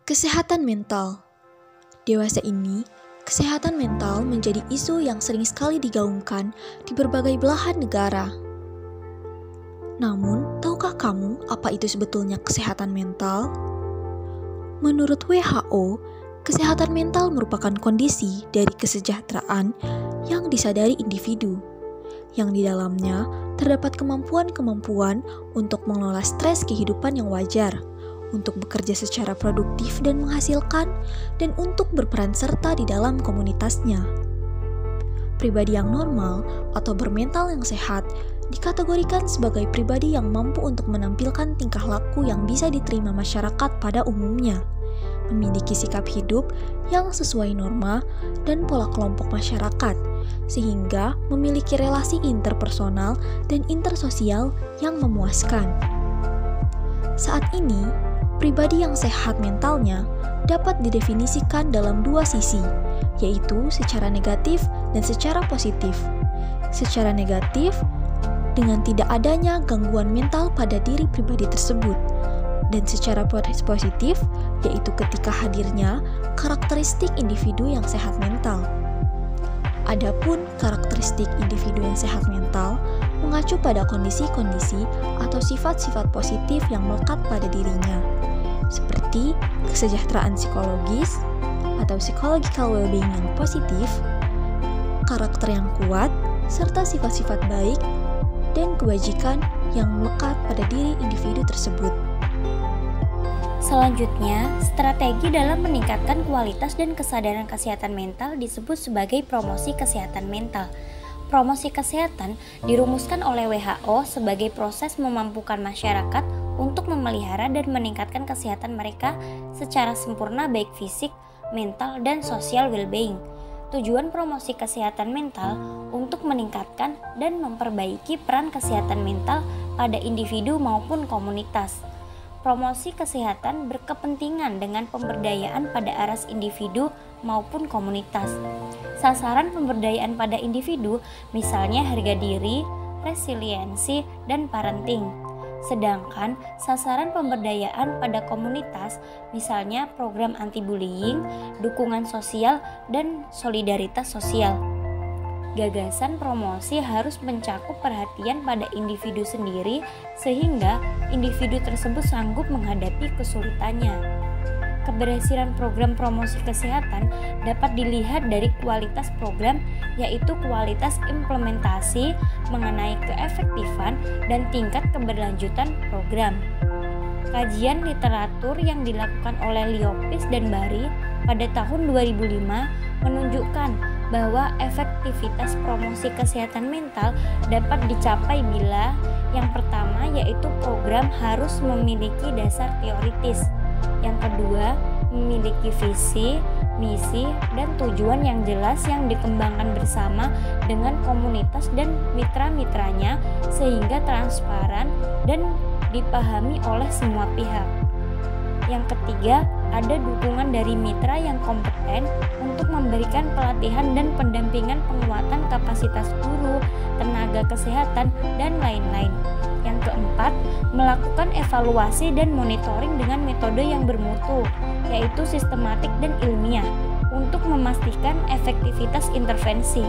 Kesehatan mental. Dewasa ini, kesehatan mental menjadi isu yang sering sekali digaungkan di berbagai belahan negara. Namun, tahukah kamu apa itu sebetulnya kesehatan mental? Menurut WHO, kesehatan mental merupakan kondisi dari kesejahteraan yang disadari individu, yang di dalamnya terdapat kemampuan-kemampuan untuk mengelola stres kehidupan yang wajar, untuk bekerja secara produktif dan menghasilkan, dan untuk berperan serta di dalam komunitasnya. Pribadi yang normal atau bermental yang sehat dikategorikan sebagai pribadi yang mampu untuk menampilkan tingkah laku yang bisa diterima masyarakat pada umumnya, memiliki sikap hidup yang sesuai norma dan pola kelompok masyarakat, sehingga memiliki relasi interpersonal dan intersosial yang memuaskan. Saat ini, pribadi yang sehat mentalnya dapat didefinisikan dalam dua sisi, yaitu secara negatif dan secara positif. Secara negatif, dengan tidak adanya gangguan mental pada diri pribadi tersebut, dan secara positif, yaitu ketika hadirnya karakteristik individu yang sehat mental. Adapun karakteristik individu yang sehat mental mengacu pada kondisi-kondisi atau sifat-sifat positif yang melekat pada dirinya, seperti kesejahteraan psikologis atau psychological well-being yang positif, karakter yang kuat, serta sifat-sifat baik dan kebajikan yang melekat pada diri individu tersebut. Selanjutnya, strategi dalam meningkatkan kualitas dan kesadaran kesehatan mental disebut sebagai promosi kesehatan mental. Promosi kesehatan dirumuskan oleh WHO sebagai proses memampukan masyarakat untuk memelihara dan meningkatkan kesehatan mereka secara sempurna baik fisik, mental, dan social well-being. Tujuan promosi kesehatan mental untuk meningkatkan dan memperbaiki peran kesehatan mental pada individu maupun komunitas. Promosi kesehatan berkepentingan dengan pemberdayaan pada aras individu maupun komunitas. Sasaran pemberdayaan pada individu misalnya harga diri, resiliensi, dan parenting. Sedangkan sasaran pemberdayaan pada komunitas misalnya program anti-bullying, dukungan sosial, dan solidaritas sosial. Gagasan promosi harus mencakup perhatian pada individu sendiri sehingga individu tersebut sanggup menghadapi kesulitannya. Keberhasilan program promosi kesehatan dapat dilihat dari kualitas program, yaitu kualitas implementasi mengenai keefektifan dan tingkat keberlanjutan program. Kajian literatur yang dilakukan oleh Liopis dan Bari pada tahun 2005 menunjukkan bahwa efektivitas promosi kesehatan mental dapat dicapai bila yang pertama yaitu program harus memiliki dasar teoritis, yang kedua memiliki visi, misi, dan tujuan yang jelas yang dikembangkan bersama dengan komunitas dan mitra-mitranya sehingga transparan dan dipahami oleh semua pihak. Yang ketiga, ada dukungan dari mitra yang kompeten untuk memberikan pelatihan dan pendampingan penguatan kapasitas guru, tenaga kesehatan, dan lain-lain. Yang keempat, melakukan evaluasi dan monitoring dengan metode yang bermutu, yaitu sistematik dan ilmiah, untuk memastikan efektivitas intervensi.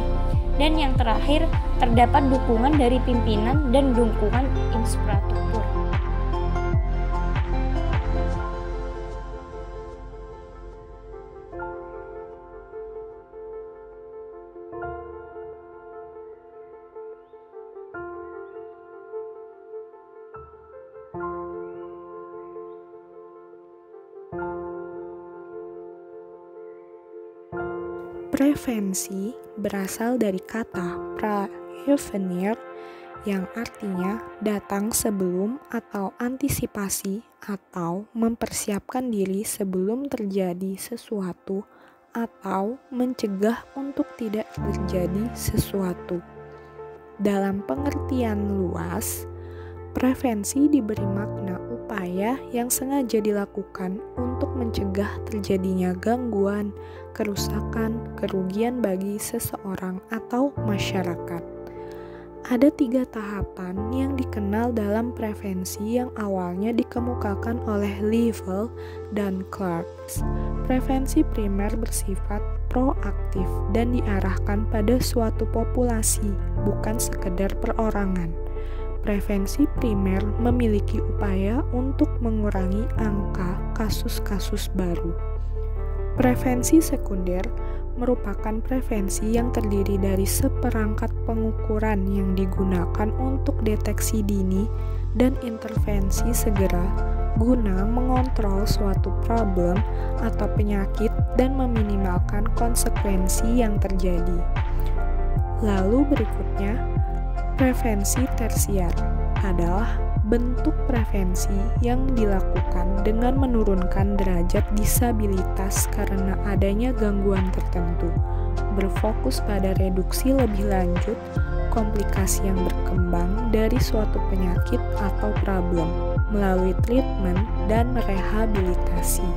Dan yang terakhir, terdapat dukungan dari pimpinan dan dukungan infrastruktur. Prevensi berasal dari kata praevenir yang artinya datang sebelum atau antisipasi atau mempersiapkan diri sebelum terjadi sesuatu atau mencegah untuk tidak terjadi sesuatu. Dalam pengertian luas, prevensi diberi makna upaya yang sengaja dilakukan untuk mencegah terjadinya gangguan, kerusakan, kerugian bagi seseorang atau masyarakat. Ada 3 tahapan yang dikenal dalam prevensi yang awalnya dikemukakan oleh Level dan Clark. Prevensi primer bersifat proaktif dan diarahkan pada suatu populasi, bukan sekedar perorangan. Prevensi primer memiliki upaya untuk mengurangi angka kasus-kasus baru. Prevensi sekunder merupakan prevensi yang terdiri dari seperangkat pengukuran yang digunakan untuk deteksi dini dan intervensi segera guna mengontrol suatu problem atau penyakit dan meminimalkan konsekuensi yang terjadi. Lalu berikutnya, prevensi tersier adalah bentuk prevensi yang dilakukan dengan menurunkan derajat disabilitas karena adanya gangguan tertentu, berfokus pada reduksi lebih lanjut komplikasi yang berkembang dari suatu penyakit atau problem melalui treatment dan rehabilitasi.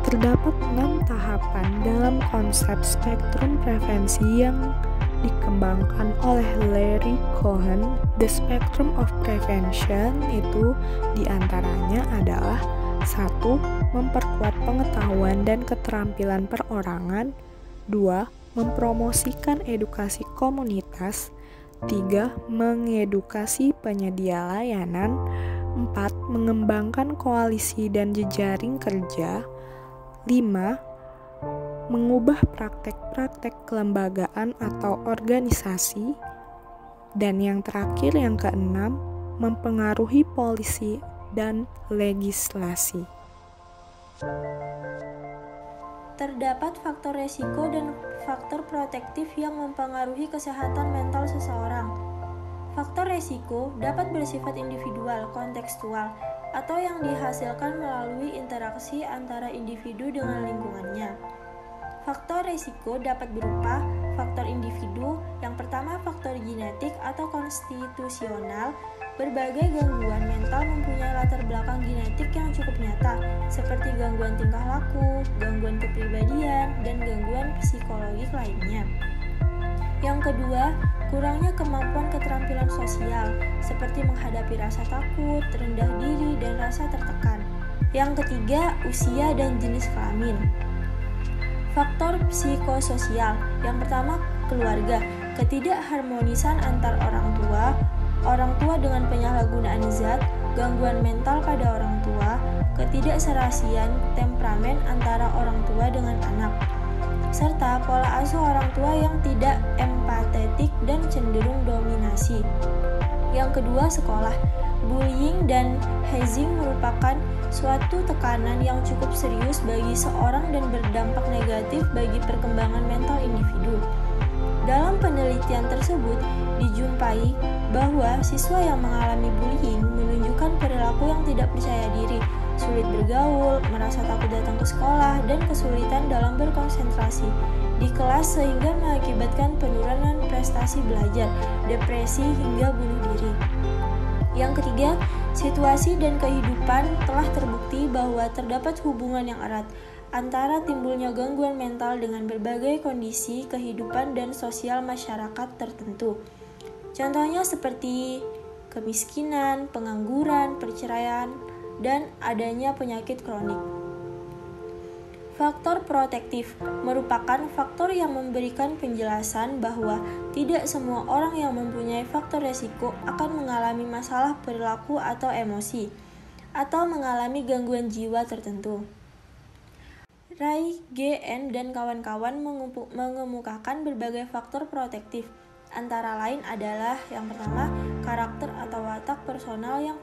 Terdapat 6 tahapan dalam konsep spektrum prevensi yang dikembangkan oleh Larry Cohen. The spectrum of prevention itu diantaranya adalah 1. Memperkuat pengetahuan dan keterampilan perorangan. 2. Mempromosikan edukasi komunitas. 3. Mengedukasi penyedia layanan. 4. Mengembangkan koalisi dan jejaring kerja. 5. Mengubah praktek-praktek kelembagaan atau organisasi. Dan yang terakhir, yang keenam, mempengaruhi polisi dan legislasi. Terdapat faktor resiko dan faktor protektif yang mempengaruhi kesehatan mental seseorang. Faktor resiko dapat bersifat individual, kontekstual, atau yang dihasilkan melalui interaksi antara individu dengan lingkungannya. Faktor risiko dapat berupa faktor individu. Yang pertama, faktor genetik atau konstitusional. Berbagai gangguan mental mempunyai latar belakang genetik yang cukup nyata, seperti gangguan tingkah laku, gangguan kepribadian, dan gangguan psikologis lainnya. Yang kedua, kurangnya kemampuan keterampilan sosial, seperti menghadapi rasa takut, rendah diri, dan rasa tertekan. Yang ketiga, usia dan jenis kelamin. Faktor psikososial. Yang pertama, keluarga. Ketidakharmonisan antar orang tua dengan penyalahgunaan zat, gangguan mental pada orang tua, ketidakserasian temperamen antara orang tua dengan anak, serta pola asuh orang tua yang tidak empatetik dan cenderung dominasi. Yang kedua, sekolah. Bullying dan hazing merupakan suatu tekanan yang cukup serius bagi seorang dan berdampak negatif bagi perkembangan mental individu. Dalam penelitian tersebut, dijumpai bahwa siswa yang mengalami bullying menunjukkan perilaku yang tidak percaya diri, sulit bergaul, merasa takut datang ke sekolah, dan kesulitan dalam berkonsentrasi di kelas sehingga mengakibatkan penurunan prestasi belajar, depresi, hingga bunuh diri. Yang ketiga, situasi dan kehidupan. Telah terbukti bahwa terdapat hubungan yang erat antara timbulnya gangguan mental dengan berbagai kondisi kehidupan dan sosial masyarakat tertentu. Contohnya seperti kemiskinan, pengangguran, perceraian, dan adanya penyakit kronik. Faktor protektif merupakan faktor yang memberikan penjelasan bahwa tidak semua orang yang mempunyai faktor resiko akan mengalami masalah perilaku atau emosi, atau mengalami gangguan jiwa tertentu. Ray, G.N. dan kawan-kawan mengemukakan berbagai faktor protektif. Antara lain adalah yang pertama, karakter atau watak personal yang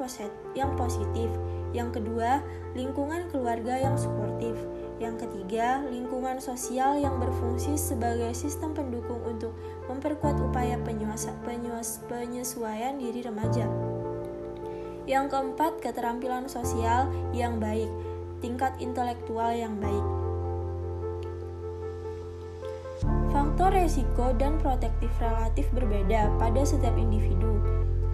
positif. Yang kedua, lingkungan keluarga yang suportif. Yang ketiga, lingkungan sosial yang berfungsi sebagai sistem pendukung untuk memperkuat upaya penyesuaian diri remaja. Yang keempat, keterampilan sosial yang baik, tingkat intelektual yang baik. Faktor resiko dan protektif relatif berbeda pada setiap individu.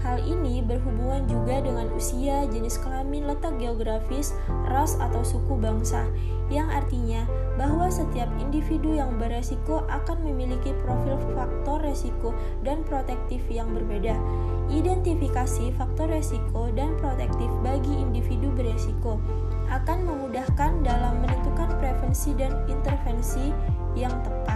Hal ini berhubungan juga dengan usia, jenis kelamin, letak geografis, ras atau suku bangsa, yang artinya bahwa setiap individu yang beresiko akan memiliki profil faktor resiko dan protektif yang berbeda. Identifikasi faktor resiko dan protektif bagi individu beresiko akan memudahkan dalam menentukan prevensi dan intervensi yang tepat.